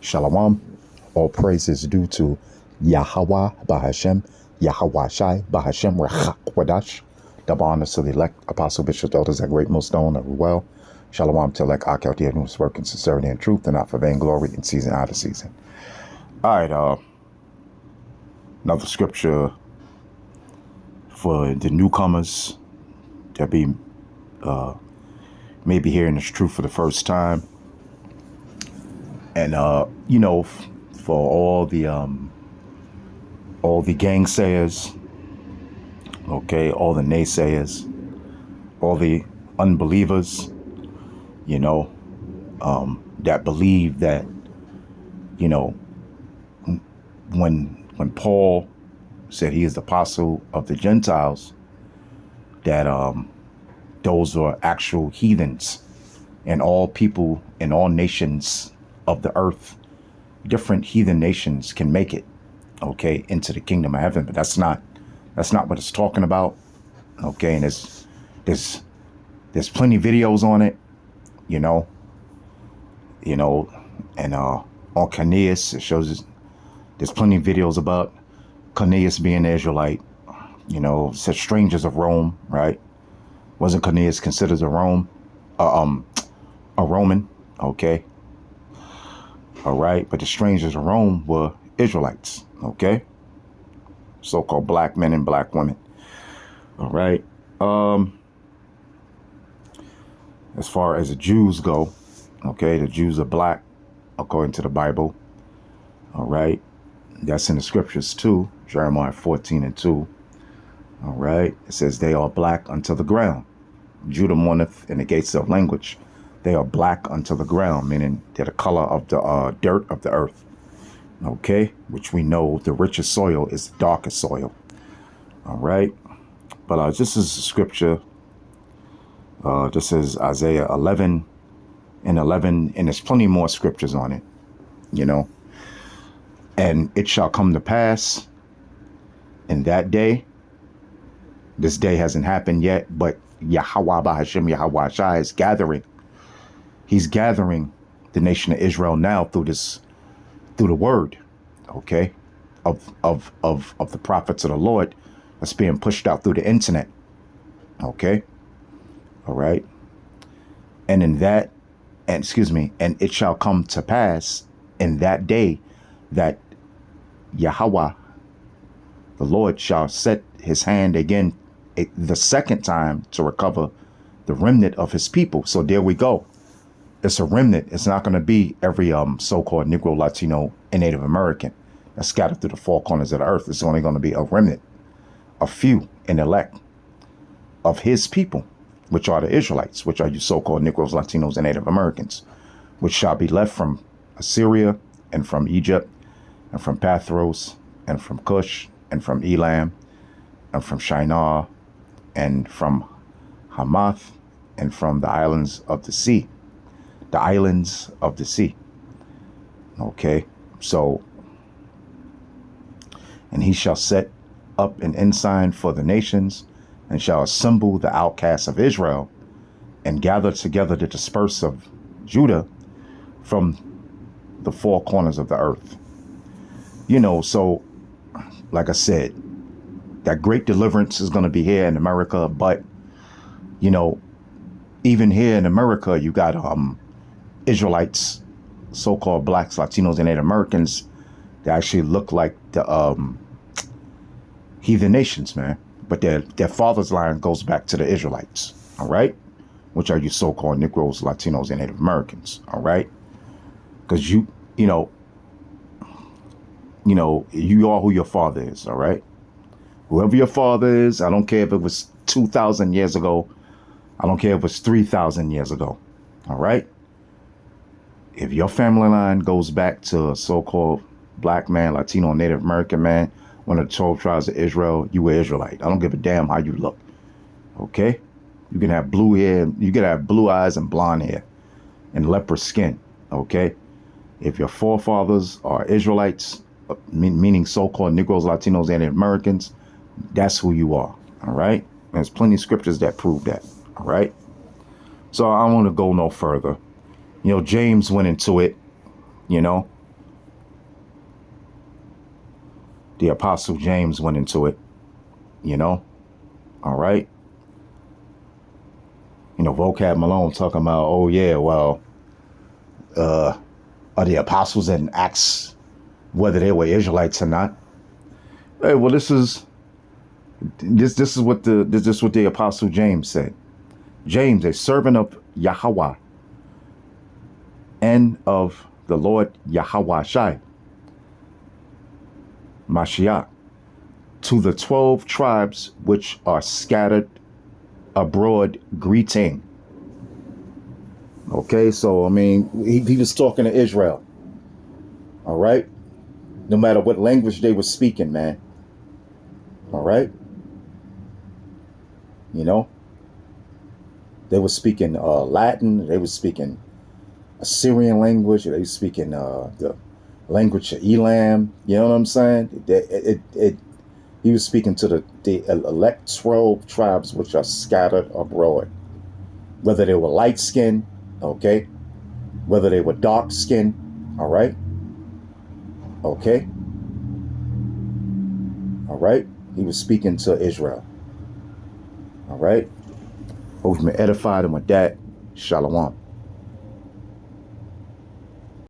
Shalom. All praise is due to Yahweh Bahashem, Yahweh Shai Bahashem Rachak Wadash. Double honors to the elect apostle, bishop, elders, that great millstone of well. Shalom to elect Ak here who's working sincerity and truth and not for vainglory in season out of season. All right, another scripture for the newcomers that be maybe hearing this truth for the first time. And for all the gainsayers, okay, all the naysayers, all the unbelievers, that believe that, when Paul said he is the apostle of the Gentiles, that those are actual heathens, and all people in all nations of the earth, different heathen nations can make it, okay, into the kingdom of heaven. But that's not what it's talking about, okay. And there's plenty of videos on it, and on Cornelius, it shows there's plenty of videos about Cornelius being an Israelite, such strangers of Rome, right? Wasn't Cornelius considered a Roman, okay? All right, but the strangers of Rome were Israelites, okay? So-called black men and black women. All right. As far as the Jews go, okay, the Jews are black according to the Bible. All right. That's in the scriptures too. Jeremiah 14:2. All right. It says they are black unto the ground. Judah mourneth in the gates of language. They are black unto the ground, meaning they're the color of the dirt of the earth. Okay, which we know the richest soil is the darkest soil. All right, but this is the scripture. This is Isaiah 11:11, and there's plenty more scriptures on it. And it shall come to pass in that day. This day hasn't happened yet, but Yahweh Bahashem, Yahweh Shai is gathering. He's gathering the nation of Israel now through the word, okay, of the prophets of the Lord that's being pushed out through the internet, okay, all right. And and it shall come to pass in that day that Yahweh, the Lord, shall set his hand again the second time to recover the remnant of his people. So there we go. It's a remnant. It's not going to be every so-called Negro, Latino, and Native American that's scattered through the four corners of the earth. It's only going to be a remnant, a few, and elect of his people, which are the Israelites, which are you so-called Negroes, Latinos, and Native Americans, which shall be left from Assyria and from Egypt and from Pathros and from Cush and from Elam and from Shinar and from Hamath and from the islands of the sea. The islands of the sea. Okay, so, and he shall set up an ensign for the nations and shall assemble the outcasts of Israel and gather together the dispersed of Judah from the four corners of the earth. So like I said, that great deliverance is going to be here in America. But, even here in America, you got Israelites, so-called blacks, Latinos, and Native Americans, they actually look like the heathen nations, man. But their father's line goes back to the Israelites, all right? Which are you so-called Negroes, Latinos, and Native Americans, all right? Because you are who your father is, all right? Whoever your father is, I don't care if it was 2,000 years ago. I don't care if it was 3,000 years ago, all right? If your family line goes back to a so-called black man, Latino, Native American man, one of the 12 tribes of Israel, you were Israelite. I don't give a damn how you look. Okay? You can have blue hair, you can have blue eyes and blonde hair and leprous skin. Okay? If your forefathers are Israelites, meaning so-called Negroes, Latinos, and Native Americans, that's who you are. All right? There's plenty of scriptures that prove that. All right? So I don't want to go no further. James went into it, The Apostle James went into it, you know. All right. You know, Vocab Malone talking about, oh yeah, well, are the apostles in Acts, whether they were Israelites or not? Hey, well, this is what the Apostle James said. James, a servant of Yahweh and of the Lord Yahweh Shai, Mashiach, to the 12 tribes which are scattered abroad, greeting. Okay, so I mean, he was talking to Israel. All right, no matter what language they were speaking, man. All right, you know, they were speaking Latin, they were speaking Assyrian language, they were speaking the language of Elam. You know what I'm saying? He was speaking to the elect 12 tribes which are scattered abroad, whether they were light skinned, okay, whether they were dark skinned, all right, okay, all right. He was speaking to Israel, all right. Hope you've been edified, and with that, shalom.